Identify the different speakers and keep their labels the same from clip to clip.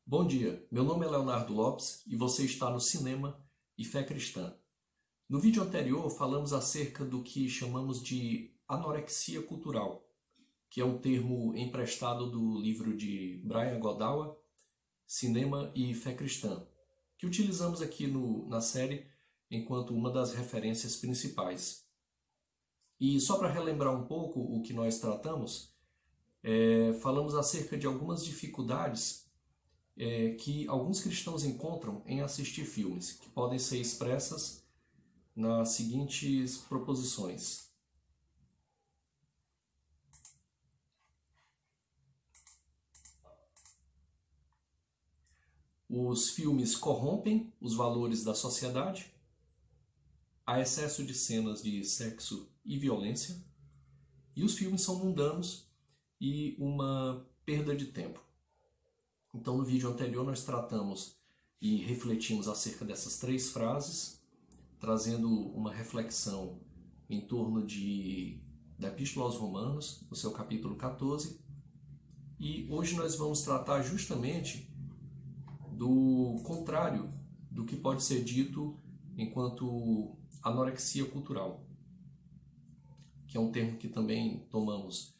Speaker 1: Bom dia, meu nome é Leonardo Lopes e você está no Cinema e Fé Cristã. No vídeo anterior falamos acerca do que chamamos de anorexia cultural, que é um termo emprestado do livro de Brian Godawa, Cinema e Fé Cristã, que utilizamos aqui na série enquanto uma das referências principais. E só para relembrar um pouco o que nós tratamos, falamos acerca de algumas dificuldades que alguns cristãos encontram em assistir filmes, que podem ser expressas nas seguintes proposições. Os filmes corrompem os valores da sociedade, há excesso de cenas de sexo e violência, e os filmes são mundanos e uma perda de tempo. Então, no vídeo anterior, nós tratamos e refletimos acerca dessas três frases, trazendo uma reflexão em torno da Epístola aos Romanos, no seu capítulo 14. E hoje nós vamos tratar justamente do contrário do que pode ser dito enquanto anorexia cultural, que é um termo que também tomamos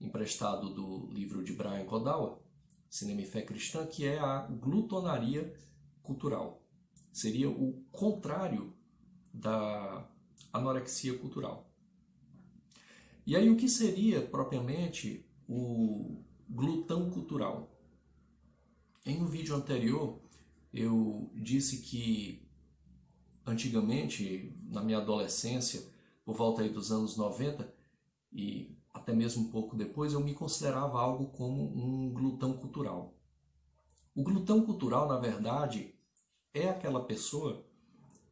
Speaker 1: emprestado do livro de Brian Godawa, Cinema e Fé Cristã, que é a glutonaria cultural. Seria o contrário da anorexia cultural. E aí o que seria propriamente o glutão cultural? Em um vídeo anterior eu disse que antigamente, na minha adolescência, por volta aí dos anos 90 e até mesmo um pouco depois, eu me considerava algo como um glutão cultural. O glutão cultural, na verdade, é aquela pessoa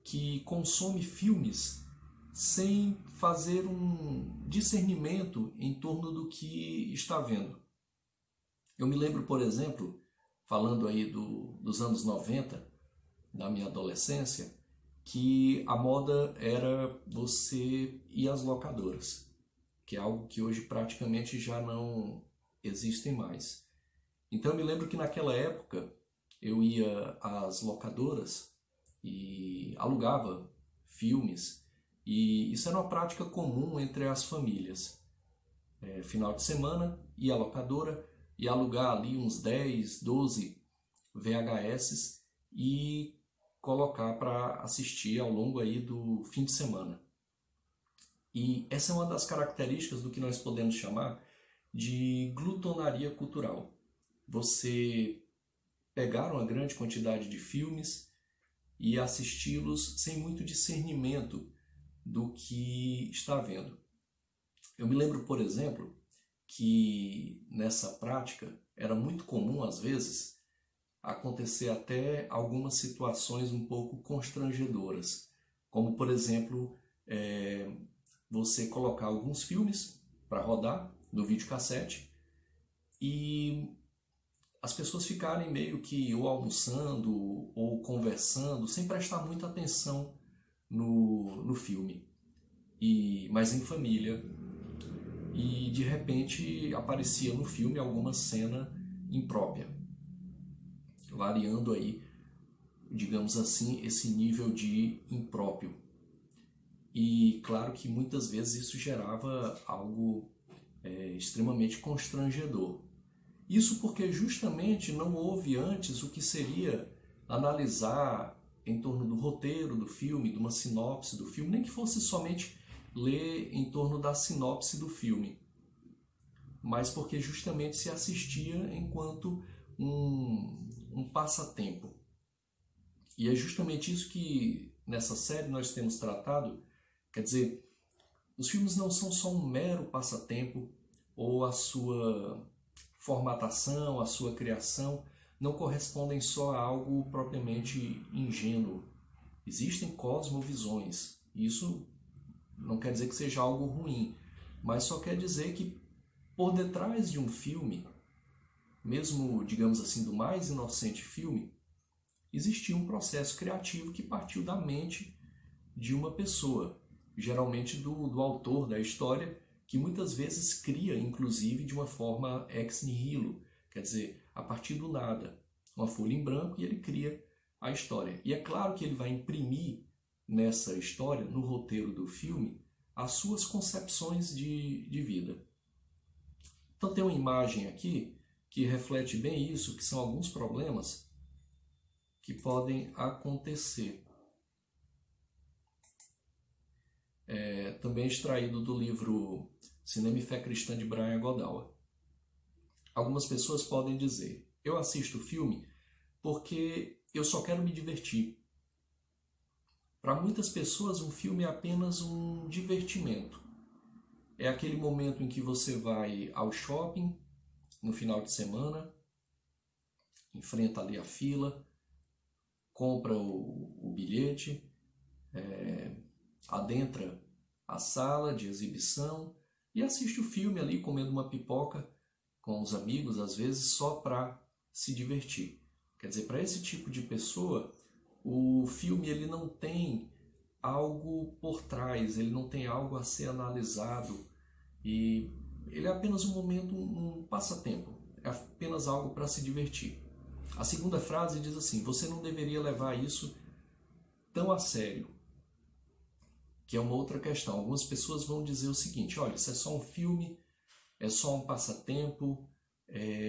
Speaker 1: que consome filmes sem fazer um discernimento em torno do que está vendo. Eu me lembro, por exemplo, falando aí dos anos 90, da minha adolescência, que a moda era você ir às locadoras, que é algo que hoje praticamente já não existem mais. Então eu me lembro que naquela época eu ia às locadoras e alugava filmes, e isso era uma prática comum entre as famílias. Final de semana, ia à locadora e alugar ali uns 10, 12 VHS e colocar para assistir ao longo aí do fim de semana. E essa é uma das características do que nós podemos chamar de glutonaria cultural. Você pegar uma grande quantidade de filmes e assisti-los sem muito discernimento do que está vendo. Eu me lembro, por exemplo, que nessa prática era muito comum, às vezes, acontecer até algumas situações um pouco constrangedoras, como, por exemplo, você colocar alguns filmes para rodar no videocassete e as pessoas ficarem meio que ou almoçando ou conversando sem prestar muita atenção no filme, mas em família, e de repente aparecia no filme alguma cena imprópria, variando aí, digamos assim, esse nível de impróprio. E claro que muitas vezes isso gerava algo extremamente constrangedor. Isso porque justamente não houve antes o que seria analisar em torno do roteiro do filme, de uma sinopse do filme, nem que fosse somente ler em torno da sinopse do filme, mas porque justamente se assistia enquanto um passatempo. E é justamente isso que nessa série nós temos tratado. Quer dizer, os filmes não são só um mero passatempo, ou a sua formatação, a sua criação não correspondem só a algo propriamente ingênuo. Existem cosmovisões. Isso não quer dizer que seja algo ruim, mas só quer dizer que por detrás de um filme, mesmo, digamos assim, do mais inocente filme, existia um processo criativo que partiu da mente de uma pessoa, geralmente do autor da história, que muitas vezes cria, inclusive, de uma forma ex nihilo, quer dizer, a partir do nada. uma folha em branco e ele cria a história. E é claro que ele vai imprimir nessa história, no roteiro do filme, as suas concepções de vida. Então tem uma imagem aqui que reflete bem isso, que são alguns problemas que podem acontecer. Também extraído do livro Cinema e Fé Cristã de Brian Godawa. Algumas pessoas podem dizer, eu assisto o filme porque eu só quero me divertir. Para muitas pessoas, um filme é apenas um divertimento. É aquele momento em que você vai ao shopping, no final de semana, enfrenta ali a fila, compra o bilhete, adentra a sala de exibição e assiste o filme ali comendo uma pipoca com os amigos, às vezes só para se divertir. Quer dizer, para esse tipo de pessoa, o filme ele não tem algo por trás, ele não tem algo a ser analisado e ele é apenas um momento, um passatempo, é apenas algo para se divertir. A segunda frase diz assim, você não deveria levar isso tão a sério, que é uma outra questão. Algumas pessoas vão dizer o seguinte, olha, isso é só um filme, é só um passatempo,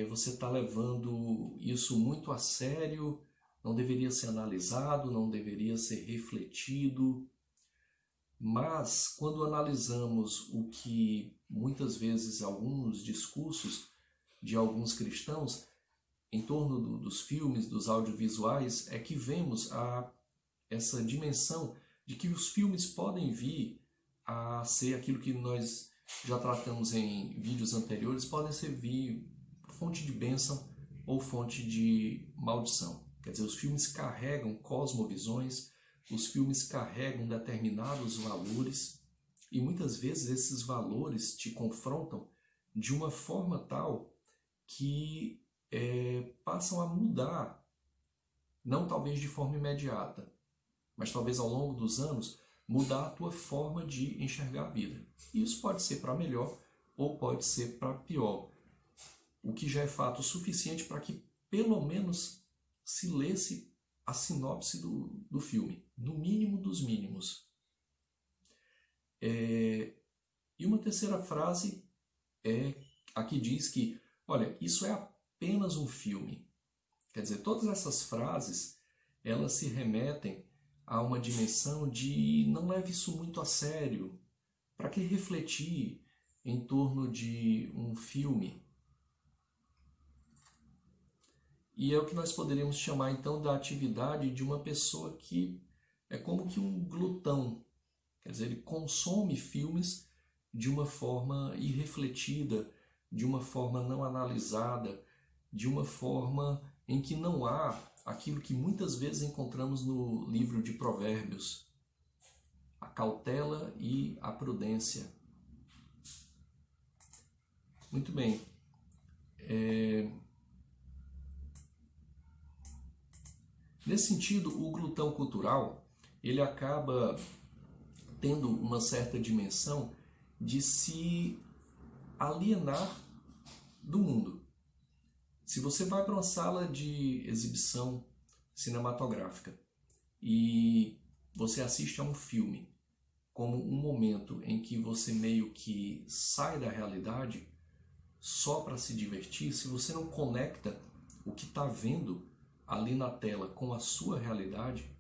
Speaker 1: você está levando isso muito a sério, não deveria ser analisado, não deveria ser refletido. Mas, quando analisamos o que muitas vezes alguns discursos de alguns cristãos em torno dos filmes, dos audiovisuais, é que vemos essa dimensão de que os filmes podem vir a ser aquilo que nós já tratamos em vídeos anteriores, podem servir fonte de bênção ou fonte de maldição. Quer dizer, os filmes carregam cosmovisões, os filmes carregam determinados valores e muitas vezes esses valores te confrontam de uma forma tal que passam a mudar, não talvez de forma imediata, mas talvez ao longo dos anos, mudar a tua forma de enxergar a vida. E isso pode ser para melhor ou pode ser para pior, o que já é fato suficiente para que pelo menos se lesse a sinopse do filme, no mínimo dos mínimos. E uma terceira frase aqui diz que, olha, isso é apenas um filme. Quer dizer, todas essas frases, elas se remetem a uma dimensão de não leve isso muito a sério. Para que refletir em torno de um filme? E é o que nós poderíamos chamar então da atividade de uma pessoa que é como que um glutão. Quer dizer, ele consome filmes de uma forma irrefletida, de uma forma não analisada, de uma forma em que não há aquilo que muitas vezes encontramos no livro de Provérbios, a cautela e a prudência. Muito bem. Nesse sentido, o glutão cultural, ele acaba tendo uma certa dimensão de se alienar do mundo. Se você vai para uma sala de exibição cinematográfica e você assiste a um filme como um momento em que você meio que sai da realidade só para se divertir, se você não conecta o que está vendo ali na tela com a sua realidade,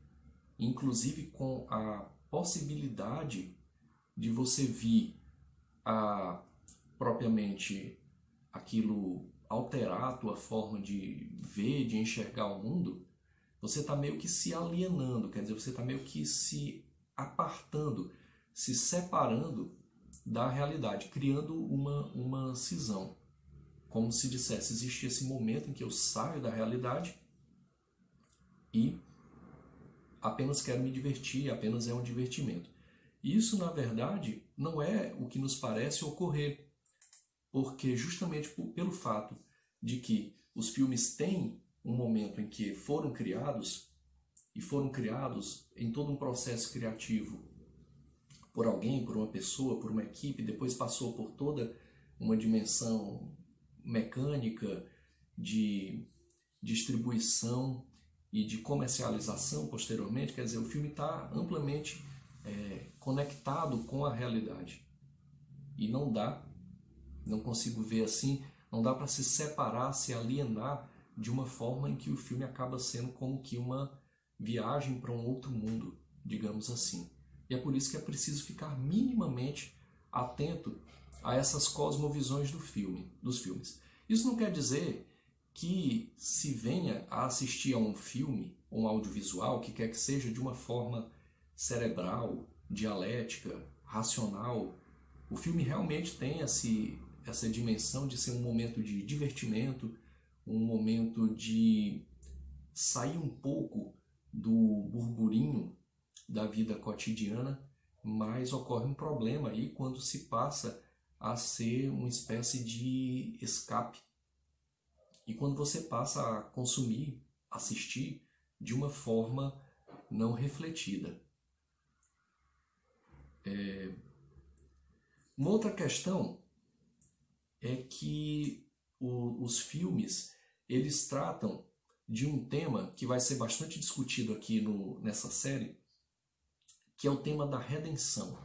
Speaker 1: inclusive com a possibilidade de você vir a propriamente aquilo alterar a tua forma de ver, de enxergar o mundo, você está meio que se alienando, quer dizer, você está meio que se apartando, se separando da realidade, criando uma cisão. Como se dissesse, existe esse momento em que eu saio da realidade e apenas quero me divertir, apenas é um divertimento. Isso, na verdade, não é o que nos parece ocorrer, porque justamente pelo fato de que os filmes têm um momento em que foram criados, e foram criados em todo um processo criativo por alguém, por uma pessoa, por uma equipe, depois passou por toda uma dimensão mecânica de distribuição e de comercialização posteriormente, quer dizer, o filme está amplamente conectado com a realidade. E não consigo ver assim, não dá para se separar, se alienar de uma forma em que o filme acaba sendo como que uma viagem para um outro mundo, digamos assim. E é por isso que é preciso ficar minimamente atento a essas cosmovisões dos filmes. Isso não quer dizer que se venha a assistir a um filme, um audiovisual, que quer que seja, de uma forma cerebral, dialética, racional. O filme realmente tem essa dimensão de ser um momento de divertimento, um momento de sair um pouco do burburinho da vida cotidiana, mas ocorre um problema aí quando se passa a ser uma espécie de escape. E quando você passa a consumir, assistir de uma forma não refletida. Uma outra questão é que os filmes, eles tratam de um tema que vai ser bastante discutido aqui nessa série, que é o tema da redenção.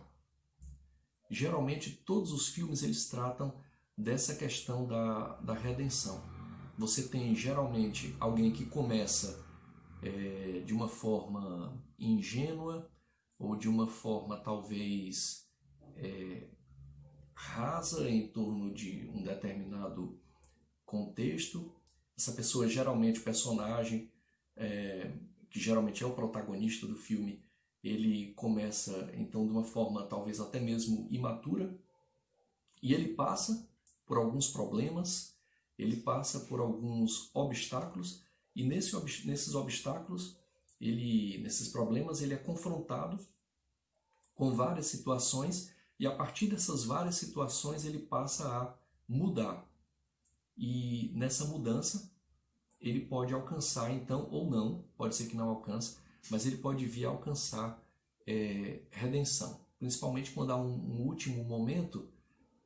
Speaker 1: Geralmente todos os filmes eles tratam dessa questão da redenção. Você tem geralmente alguém que começa de uma forma ingênua ou de uma forma talvez rasa em torno de um determinado contexto. Essa pessoa geralmente, o personagem, que geralmente é o protagonista do filme, ele começa então de uma forma talvez até mesmo imatura, e ele passa por alguns problemas, ele passa por alguns obstáculos, e nesses obstáculos, nesses problemas, ele é confrontado com várias situações, e a partir dessas várias situações ele passa a mudar. E nessa mudança ele pode alcançar então, ou não, pode ser que não alcance, mas ele pode vir a alcançar redenção. Principalmente quando há um último momento,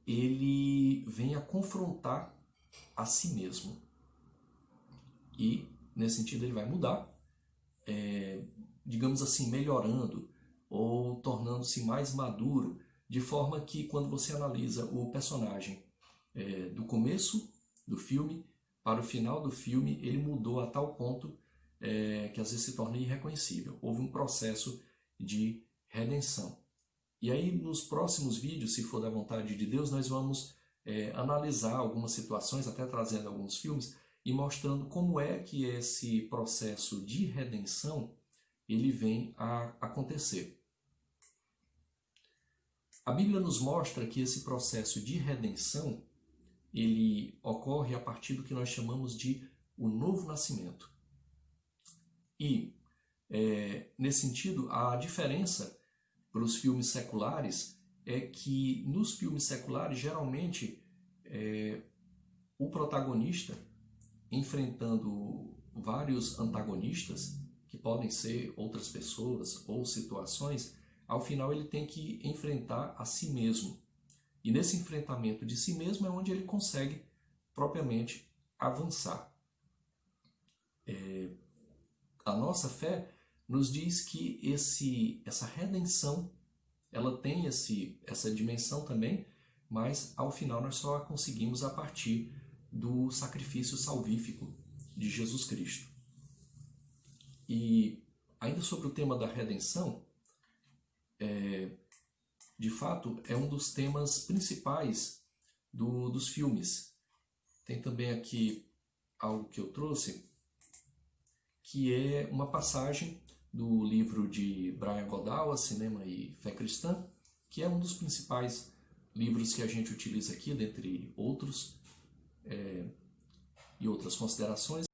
Speaker 1: ele vem a confrontar a si mesmo. E nesse sentido ele vai mudar, digamos assim, melhorando ou tornando-se mais maduro, de forma que quando você analisa o personagem do começo do filme para o final do filme, ele mudou a tal ponto que às vezes se torna irreconhecível. Houve um processo de redenção. E aí nos próximos vídeos, se for da vontade de Deus, nós vamos analisar algumas situações, até trazendo alguns filmes, e mostrando como é que esse processo de redenção ele vem a acontecer. A Bíblia nos mostra que esse processo de redenção ele ocorre a partir do que nós chamamos de o novo nascimento. E, nesse sentido, a diferença para os filmes seculares é que nos filmes seculares, geralmente, o protagonista, enfrentando vários antagonistas, que podem ser outras pessoas ou situações, ao final ele tem que enfrentar a si mesmo. E nesse enfrentamento de si mesmo é onde ele consegue propriamente avançar. A nossa fé nos diz que essa redenção ela tem essa dimensão também, mas ao final nós só a conseguimos a partir do sacrifício salvífico de Jesus Cristo. E ainda sobre o tema da redenção, de fato é um dos temas principais dos filmes. Tem também aqui algo que eu trouxe, que é uma passagem do livro de Brian Godawa, Cinema e Fé Cristã, que é um dos principais livros que a gente utiliza aqui, dentre outros, e outras considerações.